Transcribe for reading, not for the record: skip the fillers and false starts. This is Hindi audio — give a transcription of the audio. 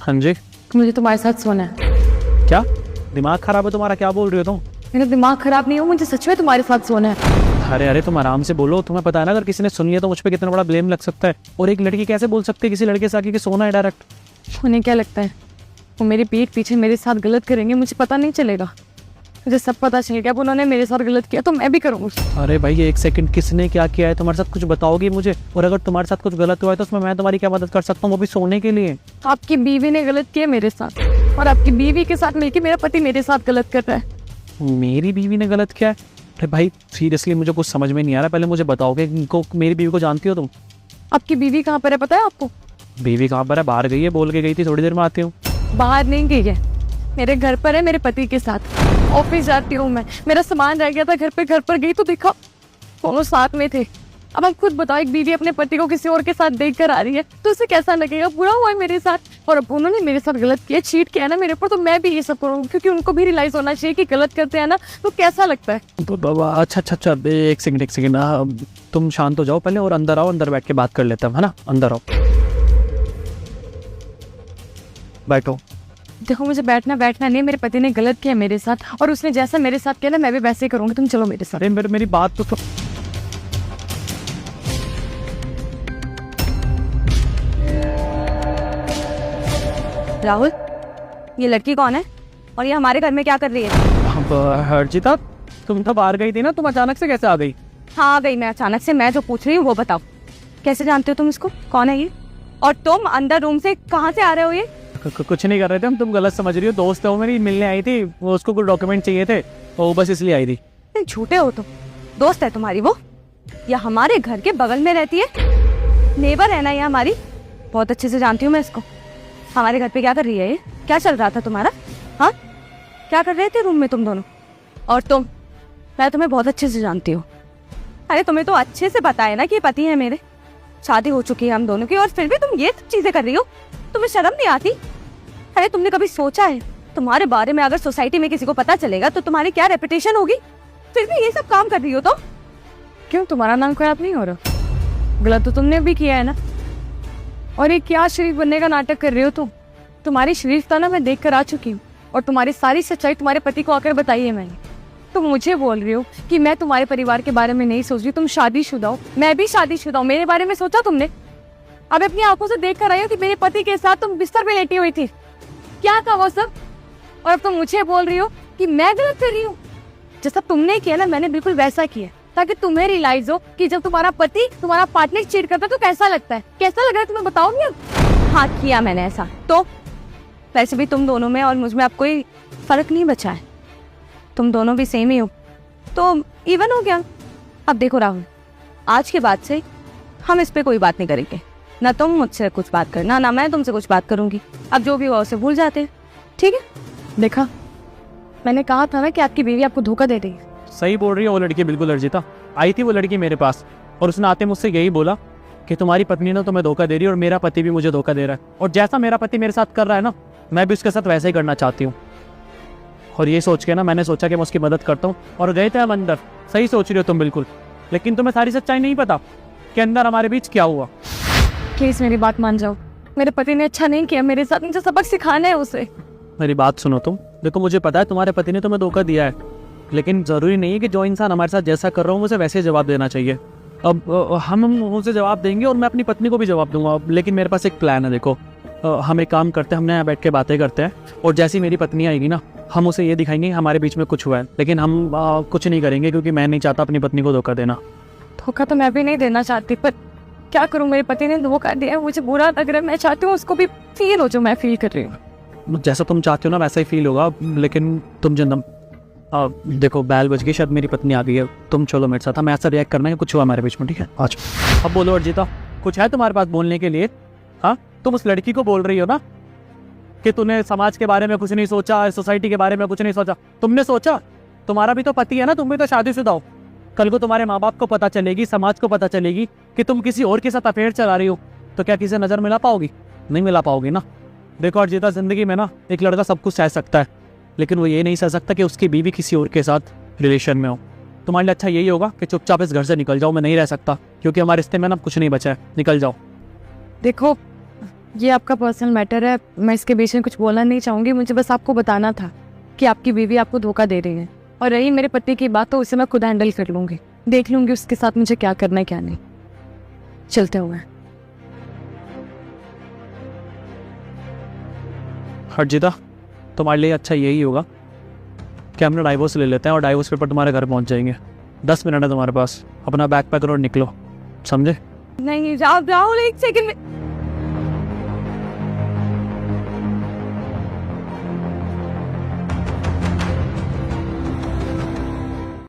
हाँ जी। मुझे तुम्हारे साथ सोना है। क्या दिमाग खराब है तुम्हारा? क्या बोल रही हो तुम? मेरा दिमाग खराब नहीं हो, मुझे सच में तुम्हारे साथ सोना है। अरे अरे तुम आराम से बोलो। तुम्हें पता है ना अगर किसी ने सुन लिया तो मुझ पे कितना बड़ा ब्लेम लग सकता है। और एक लड़की कैसे बोल सकती है किसी लड़के से आके कि सोना है डायरेक्ट? उन्हें क्या लगता है वो मेरी पीठ पीछे मेरे साथ गलत करेंगे? मुझे पता नहीं चलेगा। मुझे सब पता चल गया, अब उन्होंने मेरे साथ गलत किया तो मैं भी करूँगी। अरे भाई एक सेकंड, किसने क्या किया है तुम्हारे साथ? कुछ बताओगी मुझे? और अगर तुम्हारे साथ कुछ गलत हुआ है तो उसमें मैं तुम्हारी क्या मदद कर सकता हूँ, वो भी सोने के लिए? आपकी बीवी ने गलत किया मेरे साथ, और आपकी बीवी के साथ मिलकर मेरा पति मेरे साथ गलत कर रहा है। मेरी बीवी ने गलत किया है? अरे भाई सीरियसली मुझे कुछ समझ में नहीं आ रहा। पहले मुझे बताओगे इनको, मेरी बीवी को जानती हो तुम? आपकी बीवी कहाँ पर है पता है आपको? बीवी कहाँ पर है? बाहर गई है, बोल के गई थी थोड़ी देर में आती हूँ। बाहर नहीं गई है, मेरे घर पर है मेरे पति के साथ। ऑफिस जाती हूँ मैं, मेरा सामान रह गया था घर पे, घर पर गई तो देखा दोनों साथ में थे। अब आप खुद बताओ, एक बीवी अपने पति को किसी और के साथ देख कर आ रही है तो उसे कैसा लगेगा? बुरा हुआ है मेरे साथ, और अब उन्होंने मेरे साथ गलत किया, चीट किया ना मेरे ऊपर, तो मैं भी ये सब करूँगी क्योंकि उनको भी रियलाइज होना चाहिए कि गलत करते हैं ना तो कैसा लगता है। अच्छा अच्छा अच्छा, एक सेकंड तुम शांत हो जाओ पहले और अंदर आओ, अंदर बैठ के बात कर लेते हैं, है ना? अंदर आओ, बैठो। देखो मुझे बैठना नहीं, मेरे पति ने गलत किया मेरे साथ, और उसने जैसा मेरे साथ किया ना मैं भी वैसे ही करूँगी। तुम चलो मेरे साथ। अरे मेरी बात तो राहुल, ये लड़की कौन है और ये हमारे घर में क्या कर रही है? हर्षिता, तुम तो बाहर गई थी ना, तुम अचानक से कैसे आ गई? हाँ आ गई मैं अचानक से। मैं जो पूछ रही हूँ वो बताओ, कैसे जानते हो तुम इसको? कौन है ये? और तुम अंदर रूम से कहाँ से आ रहे हो? ये कुछ नहीं कर रहे थे हम, तुम गलत समझ रही हो। दोस्त है वो मेरी, मिलने आई थी, वो उसको कुछ डॉक्यूमेंट चाहिए थे वो बस इसलिए आई थी। झूठे हो तुम। दोस्त है तुम्हारी वो? या हमारे घर के बगल में रहती है, नेबर है ना ये हमारी। बहुत अच्छे से जानती हूँ मैं इसको। हमारे घर पे क्या कर रही है ये? क्या चल रहा था तुम्हारा? हाँ क्या कर रहे थे रूम में तुम दोनों? और तुम, मैं तुम्हें बहुत अच्छे से जानती हूँ। अरे तुम्हें तो अच्छे से पता है ना कि ये पति है मेरे, शादी हो चुकी है हम दोनों की, और फिर भी तुम ये सब चीजें कर रही हो। तुम्हें शर्म नहीं आती? अरे तुमने कभी सोचा है तुम्हारे बारे में अगर सोसाइटी में किसी को पता चलेगा तो तुम्हारी क्या रेपुटेशन होगी? फिर भी ये सब काम कर रही हो तो? क्यों तुम्हारा नाम खराब नहीं हो रहा? गलत तो तुमने भी किया है ना। और ये क्या शरीफ बनने का नाटक कर रहे हो तुम? तुम्हारी शरीफता ना मैं देख कर आ चुकी हूँ, और तुम्हारी सारी सच्चाई तुम्हारे पति को आकर बताई है मैंने। तुम मुझे बोल रही हो कि मैं तुम्हारे परिवार के बारे में नहीं सोच रही। तुम शादीशुदा हो, मैं भी शादीशुदा हूँ। मेरे बारे में सोचा तुमने? अब अपनी आंखों से देख कर आई हो कि मेरे पति के साथ तुम बिस्तर पे लेटी हुई थी। क्या था वो सब? और अब तुम मुझे बोल रही हो कि मैं गलत कर रही हूँ। जैसा तुमने किया ना मैंने बिल्कुल वैसा किया, ताकि तुम्हें रियलाइज हो कि जब तुम्हारा पति तुम्हारा पार्टनर चीट करता है तो कैसा लगता है। कैसा लग रहा है तुम्हें बताओगे? अब हाँ किया मैंने ऐसा तो। वैसे भी तुम दोनों में और मुझ में अब कोई फर्क नहीं बचा है, तुम दोनों भी सेम ही हो, तो इवन हो गया। अब देखो राहुल, आज के बाद से हम इस पे कोई बात नहीं करेंगे। ना तुम मुझसे कुछ बात करना, ना मैं तुमसे कुछ बात करूंगी। अब जो भी हुआ उसे भूल जाते हैं, ठीक है? देखा, मैंने कहा था ना कि आपकी बीवी आपको धोखा दे रही है। सही बोल रही है वो लड़की, बिल्कुल अर्जिता। आई थी वो लड़की मेरे पास और उसने आते मुझसे यही बोला कि तुम्हारी पत्नी ने तुम्हें धोखा दे रही है और मेरा पति भी मुझे धोखा दे रहा है, और जैसा मेरा पति मेरे साथ कर रहा है ना मैं भी उसके साथ वैसे ही करना चाहती हूँ। और ये सोच के ना मैंने सोचा कि मैं उसकी मदद करता हूँ और गए थे हम अंदर। सही सोच रही हो तुम बिल्कुल, लेकिन तुम्हें सारी सच्चाई नहीं पता कि अंदर हमारे बीच क्या हुआ। प्लीज मेरी बात मान जाओ, मेरे पति ने अच्छा नहीं किया मेरे साथ, मुझे सबक सिखाना है उसे। मेरी बात सुनो तुम। देखो मुझे पता है तुम्हारे पति ने तुम्हें धोखा दिया है, लेकिन ज़रूरी नहीं है कि जो इंसान हमारे साथ जैसा कर रहा हूँ उसे वैसे जवाब देना चाहिए। अब हम उसे जवाब देंगे और मैं अपनी पत्नी को भी जवाब दूंगा, लेकिन मेरे पास एक प्लान है। देखो हम एक काम करते हैं, हमने यहाँ बैठ के बातें करते हैं, और जैसी मेरी पत्नी आएगी ना हम उसे ये दिखाएंगे हमारे बीच में कुछ हुआ है, लेकिन हम कुछ नहीं करेंगे क्योंकि मैं नहीं चाहता अपनी पत्नी को धोखा देना। धोखा तो मैं भी नहीं देना चाहती, पर क्या करूँ, मेरे पति ने धोखा दिया, मुझे बुरा लग रहा है। मैं चाहती हूँ उसको भी फील हो जो मैं फील कर रही हूँ। जैसा तुम चाहते हो ना वैसा ही फील होगा, लेकिन तुम जन्म देखो बैल बज गई, शायद मेरी पत्नी आ गई है, तुम चलो मेरे साथ। हमें ऐसा रिएक्ट करना है कुछ हुआ हमारे बीच में, ठीक है? आज अब बोलो अर्जिता, कुछ है तुम्हारे पास बोलने के लिए? हाँ तुम उस लड़की को बोल रही हो ना कि तूने समाज के बारे में कुछ नहीं सोचा, सोसाइटी के बारे में कुछ नहीं सोचा। तुमने सोचा, तुम्हारा भी तो पति है ना, तुम भी तो शादीशुदा हो। कल को तुम्हारे माँ बाप को पता चलेगी, समाज को पता चलेगी कि तुम किसी और के साथ अफेयर चला रही हो, तो क्या किसी नज़र मिला पाओगी? नहीं मिला पाओगी ना। देखो अर्जिता, जिंदगी में ना एक लड़का सब कुछ सह सकता है, लेकिन वो ये नहीं सह सकता कि उसकी बीवी किसी और के साथ रिलेशन में हो। तुम्हारे लिए अच्छा यही होगा कि चुपचाप इस घर से निकल जाओ। मैं नहीं रह सकता क्योंकि हमारे रिश्ते में ना कुछ नहीं बचा है, निकल जाओ। देखो ये आपका पर्सनल मैटर है, मैं इसके बीच में कुछ बोलना नहीं चाहूँगी। मुझे बस आपको बताना था कि आपकी बीवी आपको धोखा दे रही है, और रही मेरे पति की बात तो उसे मैं खुद हैंडल कर लूँगी, देख लूँगी उसके साथ मुझे क्या करना है क्या नहीं। चलते हुए हर्षिता, तुम्हारे लिए अच्छा यही होगा कि हम ना डाइवोर्स ले लेते हैं और डाइवोर्स पेपर तुम्हारे घर पहुंच जाएंगे। 10 मिनट है तुम्हारे पास, अपना बैग पैक करो और निकलो, समझे? नहीं राहुल, एक सेकंड में